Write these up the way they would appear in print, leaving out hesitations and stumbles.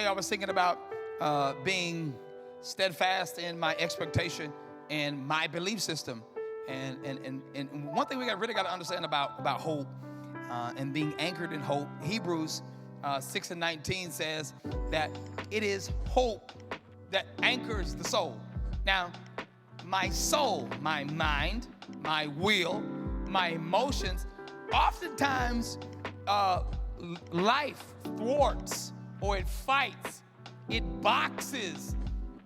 I was thinking about being steadfast in my expectation and my belief system. And one thing we really got to understand about hope and being anchored in hope, Hebrews 6:19 says that it is hope that anchors the soul. Now, my soul, my mind, my will, my emotions, oftentimes life thwarts or it fights, it boxes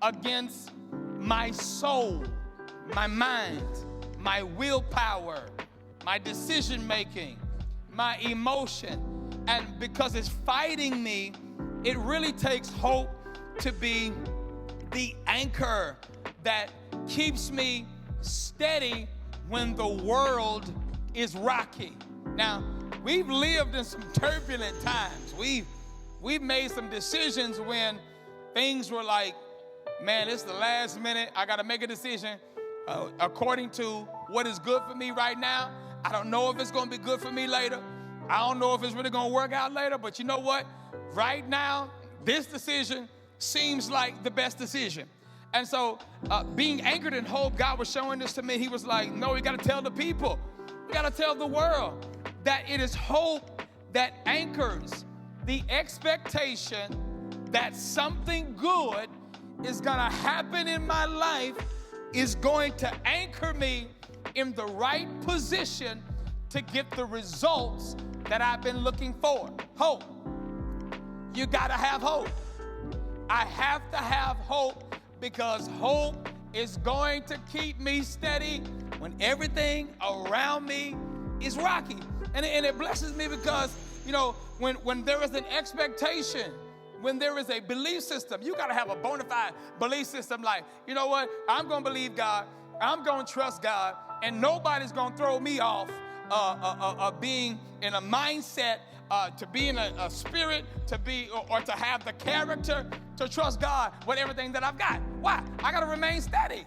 against my soul, my mind, my willpower, my decision making, my emotion. And because it's fighting me, it really takes hope to be the anchor that keeps me steady when the world is rocky. Now, we've lived in some turbulent times. We've made some decisions when things were like, man, it's the last minute. I got to make a decision according to what is good for me right now. I don't know if it's going to be good for me later. I don't know if it's really going to work out later. But you know what? Right now, this decision seems like the best decision. And so being anchored in hope, God was showing this to me. He was like, no, you got to tell the people. You got to tell the world that it is hope that anchors the expectation that something good is going to happen in my life, is going to anchor me in the right position to get the results that I've been looking for. Hope. You got to have hope. I have to have hope because hope is going to keep me steady when everything around me is rocky. And it blesses me because, you know, when there is an expectation, when there is a belief system, you got to have a bona fide belief system like, you know what, I'm going to believe God, I'm going to trust God, and nobody's going to throw me off being in a mindset, to be in a spirit, to be or to have the character to trust God with everything that I've got. Why? I got to remain steady.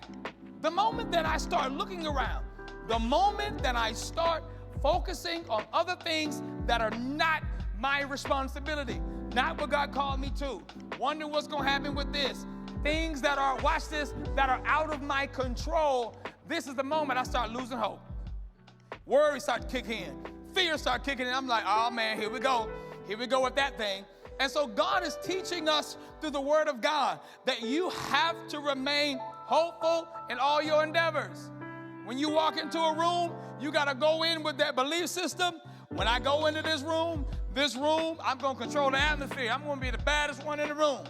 The moment that I start looking around, the moment that I start focusing on other things that are not my responsibility, not what God called me to, wonder what's going to happen with this, things that are, watch this, that are out of my control, this is the moment I start losing hope. Worry start kicking in. Fear start kicking in. I'm like, oh man, here we go. Here we go with that thing. And so God is teaching us through the word of God that you have to remain hopeful in all your endeavors. When you walk into a room, you got to go in with that belief system. When I go into this room, I'm going to control the atmosphere. I'm going to be the baddest one in the room.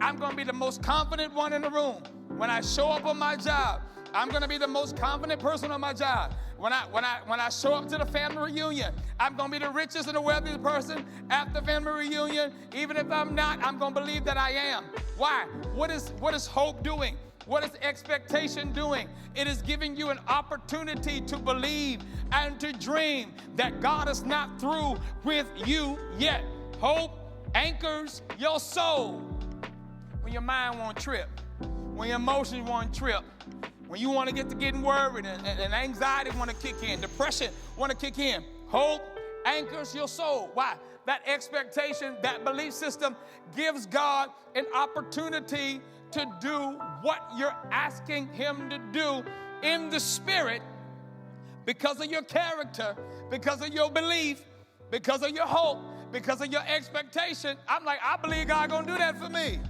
I'm going to be the most confident one in the room. When I show up on my job, I'm going to be the most confident person on my job. When I show up to the family reunion, I'm going to be the richest and the wealthiest person at the family reunion. Even if I'm not, I'm going to believe that I am. Why? What is hope doing? What is expectation doing? It is giving you an opportunity to believe and to dream that God is not through with you yet. Hope anchors your soul. When your mind won't trip, when your emotions won't trip, when you want to get to getting worried and anxiety want to kick in, depression want to kick in, hope anchors your soul. Why? That expectation, that belief system gives God an opportunity to do what you're asking him to do in the spirit because of your character, because of your belief, because of your hope, because of your expectation. I'm like, I believe God gonna do that for me.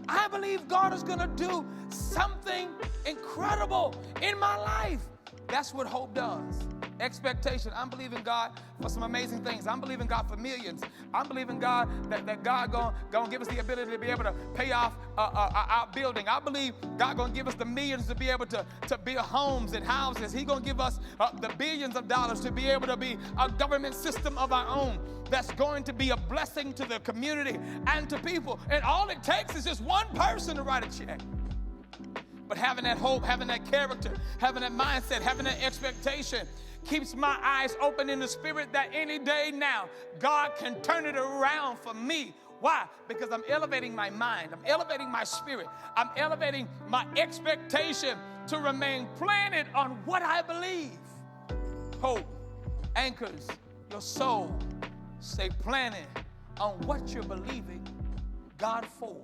I believe God is gonna do something incredible in my life. That's what hope does. Expectation. I'm believing God for some amazing things. I'm believing God for millions. I'm believing God that God gonna give us the ability to be able to pay off our building. I believe God gonna give us the millions to be able to build homes and houses. He gonna give us the billions of dollars to be able to be a government system of our own that's going to be a blessing to the community and to people. And all it takes is just one person to write a check. But having that hope, having that character, having that mindset, having that expectation keeps my eyes open in the spirit that any day now, God can turn it around for me. Why? Because I'm elevating my mind. I'm elevating my spirit. I'm elevating my expectation to remain planted on what I believe. Hope anchors your soul. Stay planted on what you're believing God for.